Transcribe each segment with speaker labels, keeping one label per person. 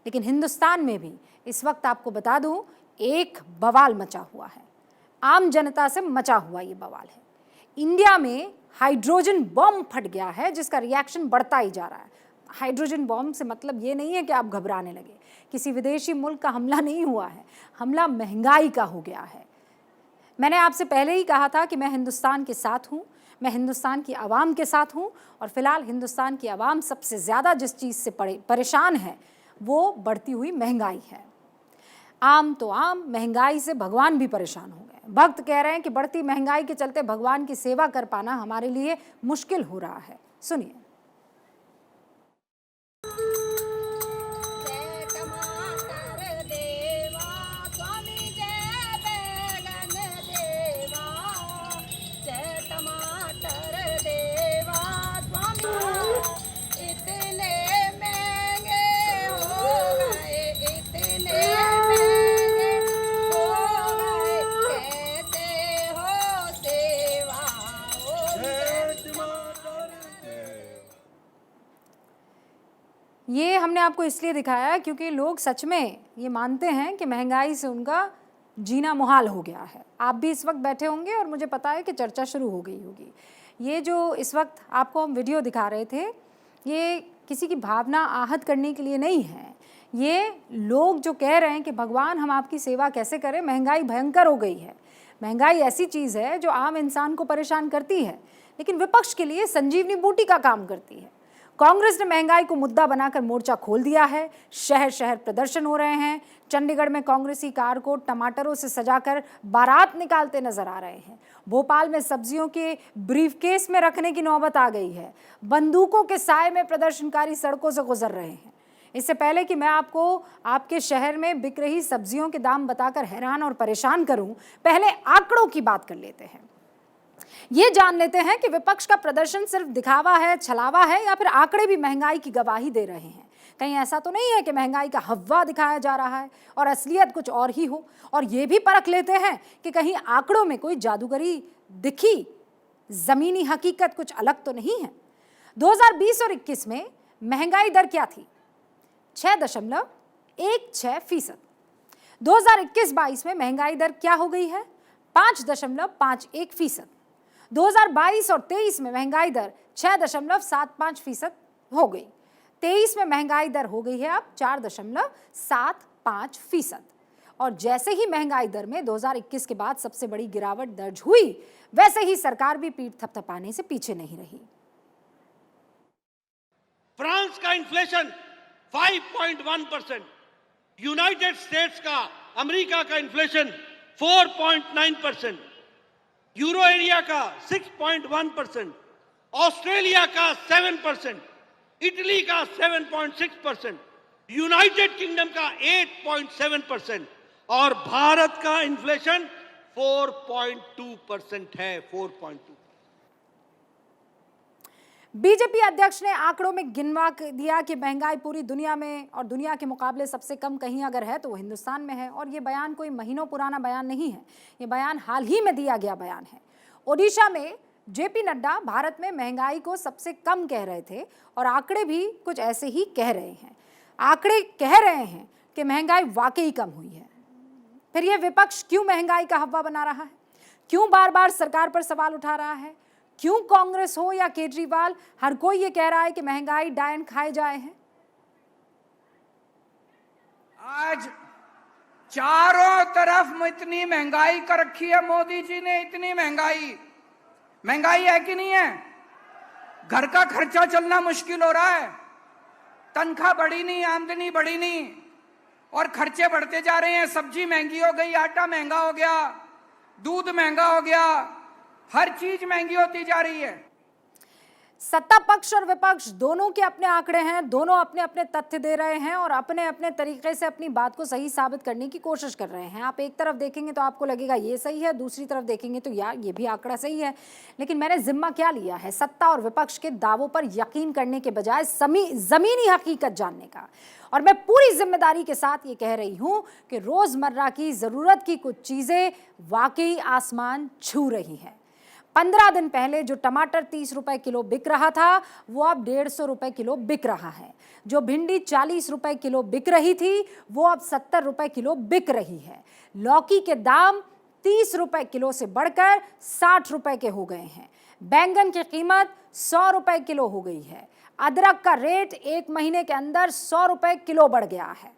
Speaker 1: लेकिन हिंदुस्तान में भी इस वक्त आपको बता दूं एक बवाल मचा हुआ है, आम जनता से मचा हुआ ये बवाल है। इंडिया में हाइड्रोजन बॉम्ब फट गया है जिसका रिएक्शन बढ़ता ही जा रहा है। हाइड्रोजन बॉम्ब से मतलब ये नहीं है कि आप घबराने लगे, किसी विदेशी मुल्क का हमला नहीं हुआ है, हमला महंगाई का हो गया है। मैंने आपसे पहले ही कहा था कि मैं हिंदुस्तान के साथ हूँ, मैं हिंदुस्तान की आवाम के साथ हूँ, और फिलहाल हिंदुस्तान की आवाम सबसे ज़्यादा जिस चीज़ से परेशान है वो बढ़ती हुई महंगाई है। आम तो आम, महंगाई से भगवान भी परेशान हो गए। भक्त कह रहे हैं कि बढ़ती महंगाई के चलते भगवान की सेवा कर पाना हमारे लिए मुश्किल हो रहा है। सुनिए। ये हमने आपको इसलिए दिखाया क्योंकि लोग सच में ये मानते हैं कि महंगाई से उनका जीना मुहाल हो गया है। आप भी इस वक्त बैठे होंगे और मुझे पता है कि चर्चा शुरू हो गई होगी। ये जो इस वक्त आपको हम वीडियो दिखा रहे थे, ये किसी की भावना आहत करने के लिए नहीं है। ये लोग जो कह रहे हैं कि भगवान हम आपकी सेवा कैसे करें, महंगाई भयंकर हो गई है। महंगाई ऐसी चीज़ है जो आम इंसान को परेशान करती है, लेकिन विपक्ष के लिए संजीवनी बूटी का काम करती है। कांग्रेस ने महंगाई को मुद्दा बनाकर मोर्चा खोल दिया है। शहर शहर प्रदर्शन हो रहे हैं। चंडीगढ़ में कांग्रेसी कार को टमाटरों से सजाकर बारात निकालते नजर आ रहे हैं। भोपाल में सब्जियों के ब्रीफकेस में रखने की नौबत आ गई है। बंदूकों के साए में प्रदर्शनकारी सड़कों से गुजर रहे हैं। इससे पहले कि मैं आपको आपके शहर में बिक रही सब्जियों के दाम बताकर हैरान और परेशान करूं, पहले आंकड़ों की बात कर लेते हैं। ये जान लेते हैं कि विपक्ष का प्रदर्शन सिर्फ दिखावा है, छलावा है, या फिर आंकड़े भी महंगाई की गवाही दे रहे हैं। कहीं ऐसा तो नहीं है कि महंगाई का हव्वा दिखाया जा रहा है और असलियत कुछ और ही हो। और ये भी परख लेते हैं कि कहीं आंकड़ों में कोई जादूगरी दिखी, जमीनी हकीकत कुछ अलग तो नहीं है। 2020 और 21 में महंगाई दर क्या थी? 6.16%। 2021-22 में महंगाई दर क्या हो गई है? 5.51%। 2022 और 23 में महंगाई दर 6.75% हो गई। 23 में महंगाई दर हो गई है अब 4.75%। और जैसे ही महंगाई दर में 2021 के बाद सबसे बड़ी गिरावट दर्ज हुई, वैसे ही सरकार भी पीठ थपथपाने से पीछे नहीं रही।
Speaker 2: फ्रांस का इन्फ्लेशन 5.1%, यूनाइटेड स्टेट्स का, अमेरिका का इन्फ्लेशन 4.9%, यूरो एरिया का 6.1%, ऑस्ट्रेलिया का 7%, इटली का 7.6%, यूनाइटेड किंगडम का 8.7% और भारत का इन्फ्लेशन 4.2% है। 4.2।
Speaker 1: बीजेपी अध्यक्ष ने आंकड़ों में गिनवा दिया कि महंगाई पूरी दुनिया में और दुनिया के मुकाबले सबसे कम कहीं अगर है तो वो हिंदुस्तान में है। और ये बयान कोई महीनों पुराना बयान नहीं है, ये बयान हाल ही में दिया गया बयान है। ओडिशा में जेपी नड्डा भारत में महंगाई को सबसे कम कह रहे थे और आंकड़े भी कुछ ऐसे ही कह रहे हैं। आंकड़े कह रहे हैं कि महंगाई वाकई कम हुई है। फिर यह विपक्ष क्यों महंगाई का हव्वा बना रहा है? क्यों बार बार सरकार पर सवाल उठा रहा है? क्यों कांग्रेस हो या केजरीवाल, हर कोई ये कह रहा है कि महंगाई डायन खाए जाए हैं?
Speaker 3: आज चारों तरफ इतनी महंगाई कर रखी है मोदी जी ने, इतनी महंगाई है कि नहीं है? घर का खर्चा चलना मुश्किल हो रहा है, तनख्वाह बढ़ी नहीं, आमदनी बढ़ी नहीं और खर्चे बढ़ते जा रहे हैं। सब्जी महंगी हो गई, आटा महंगा हो गया, दूध महंगा हो गया, हर चीज महंगी होती जा रही है।
Speaker 1: सत्ता पक्ष और विपक्ष दोनों के अपने आंकड़े हैं, दोनों अपने अपने तथ्य दे रहे हैं और अपने अपने तरीके से अपनी बात को सही साबित करने की कोशिश कर रहे हैं। आप एक तरफ देखेंगे तो आपको लगेगा ये सही है, दूसरी तरफ देखेंगे तो यार ये भी आंकड़ा सही है। लेकिन मैंने जिम्मा क्या लिया है? सत्ता और विपक्ष के दावों पर यकीन करने के बजाय जमीनी हकीकत जानने का। और मैं पूरी जिम्मेदारी के साथ ये कह रही हूं कि रोजमर्रा की जरूरत की कुछ चीजें वाकई आसमान छू रही हैं। 15 दिन पहले जो टमाटर 30 रुपए किलो बिक रहा था वो अब 150 रुपए किलो बिक रहा है। जो भिंडी 40 रुपए किलो बिक रही थी वो अब 70 रुपए किलो बिक रही है। लौकी के दाम 30 रुपए किलो से बढ़कर 60 रुपए के हो गए हैं। बैंगन की कीमत 100 रुपए किलो हो गई है। अदरक का रेट 1 महीने के अंदर 100 रुपए किलो बढ़ गया है।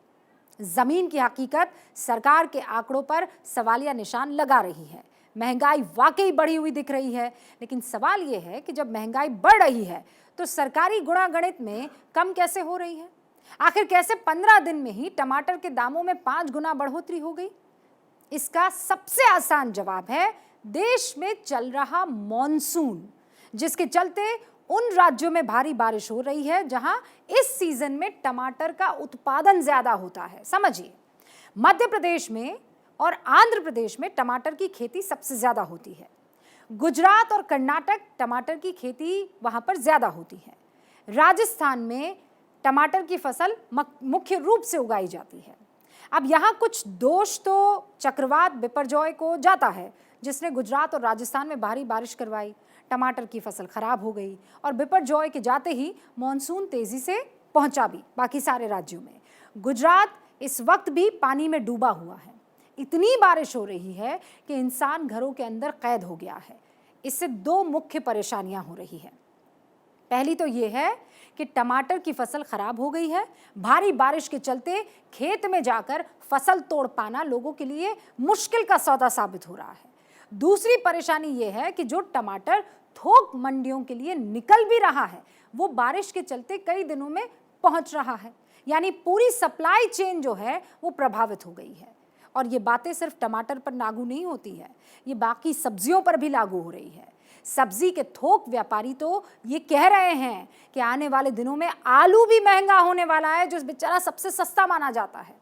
Speaker 1: जमीन की हकीकत सरकार के आंकड़ों पर सवालिया निशान लगा रही है। महंगाई वाकई बढ़ी हुई दिख रही है, लेकिन सवाल यह है कि जब महंगाई बढ़ रही है तो सरकारी गुणागणित में कम कैसे हो रही है? आखिर कैसे 15 दिन में ही टमाटर के दामों में 5 गुना बढ़ोतरी हो गई? इसका सबसे आसान जवाब है देश में चल रहा मॉनसून, जिसके चलते उन राज्यों में भारी बारिश हो रही है जहां इस सीजन में टमाटर का उत्पादन ज्यादा होता है। समझिए, मध्य प्रदेश में और आंध्र प्रदेश में टमाटर की खेती सबसे ज्यादा होती है। गुजरात और कर्नाटक टमाटर की खेती वहां पर ज्यादा होती है। राजस्थान में टमाटर की फसल मुख्य रूप से उगाई जाती है। अब यहाँ कुछ दोष तो चक्रवात बिपरजॉय को जाता है, जिसने गुजरात और राजस्थान में भारी बारिश करवाई, टमाटर की फसल खराब हो गई और बिपरजॉय के जाते ही मॉनसून तेजी से पहुंचा भी बाकी सारे राज्यों में। गुजरात इस वक्त भी पानी में डूबा हुआ है। इतनी बारिश हो रही है कि इंसान घरों के अंदर कैद हो गया है। इससे 2 मुख्य परेशानियां हो रही है। पहली तो ये है कि टमाटर की फसल खराब हो गई है। भारी बारिश के चलते खेत में जाकर फसल तोड़ पाना लोगों के लिए मुश्किल का सौदा साबित हो रहा है। दूसरी परेशानी ये है कि जो टमाटर थोक मंडियों के लिए निकल भी रहा है वो बारिश के चलते कई दिनों में पहुंच रहा है, यानी पूरी सप्लाई चेन जो है वो प्रभावित हो गई है। और ये बातें सिर्फ टमाटर पर लागू नहीं होती है, ये बाकी सब्जियों पर भी लागू हो रही है। सब्जी के थोक व्यापारी तो ये कह रहे हैं कि आने वाले दिनों में आलू भी महंगा होने वाला है, जो बेचारा सबसे सस्ता माना जाता है।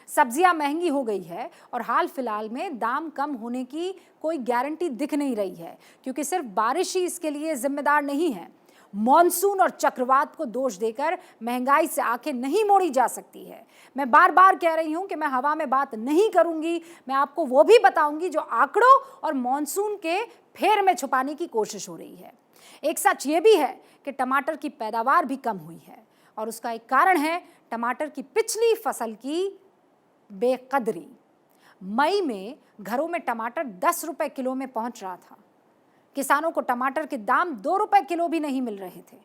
Speaker 1: सब्जियां महंगी हो गई है और हाल फिलहाल में दाम कम होने की कोई गारंटी दिख नहीं रही है, क्योंकि सिर्फ बारिश ही इसके लिए जिम्मेदार नहीं है। मॉनसून और चक्रवात को दोष देकर महंगाई से आंखें नहीं मोड़ी जा सकती है। मैं बार बार कह रही हूं कि मैं हवा में बात नहीं करूंगी, मैं आपको वो भी बताऊंगी जो आंकड़ों और मॉनसून के फेर में छुपाने की कोशिश हो रही है। एक सच ये भी है कि टमाटर की पैदावार भी कम हुई है और उसका एक कारण है टमाटर की पिछली फसल की बेकदरी। मई में घरों में टमाटर 10 रुपए किलो में पहुंच रहा था। किसानों को टमाटर के दाम 2 रुपए किलो भी नहीं मिल रहे थे।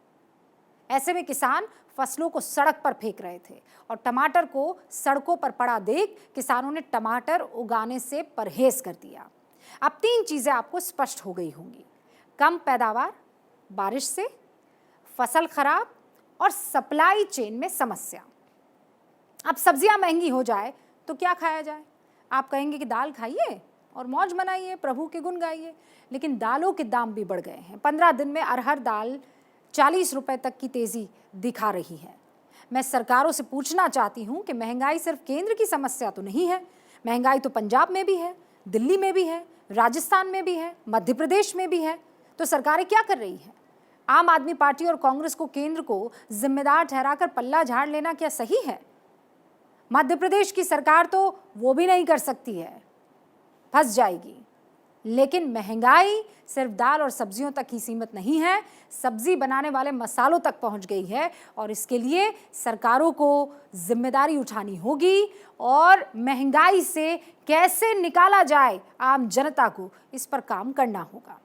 Speaker 1: ऐसे में किसान फसलों को सड़क पर फेंक रहे थे और टमाटर को सड़कों पर पड़ा देख किसानों ने टमाटर उगाने से परहेज कर दिया। अब 3 चीजें आपको स्पष्ट हो गई होंगी: कम पैदावार, बारिश से, फसल खराब और सप्लाई चेन में समस्या। अब सब्जियां महंगी हो जाए तो क्या खाया जाए? आप कहेंगे कि दाल खाइए और मौज मनाइए, प्रभु के गुण गाइए, लेकिन दालों के दाम भी बढ़ गए हैं। 15 दिन में अरहर दाल 40 रुपए तक की तेजी दिखा रही है। मैं सरकारों से पूछना चाहती हूं कि महंगाई सिर्फ केंद्र की समस्या तो नहीं है। महंगाई तो पंजाब में भी है, दिल्ली में भी है, राजस्थान में भी है, मध्य प्रदेश में भी है। तो सरकारें क्या कर रही हैं? आम आदमी पार्टी और कांग्रेस को केंद्र को जिम्मेदार ठहराकर पल्ला झाड़ लेना क्या सही है? मध्य प्रदेश की सरकार तो वो भी नहीं कर सकती है, फंस जाएगी। लेकिन महंगाई सिर्फ दाल और सब्जियों तक ही सीमित नहीं है, सब्जी बनाने वाले मसालों तक पहुंच गई है और इसके लिए सरकारों को जिम्मेदारी उठानी होगी और महंगाई से कैसे निकाला जाए आम जनता को, इस पर काम करना होगा।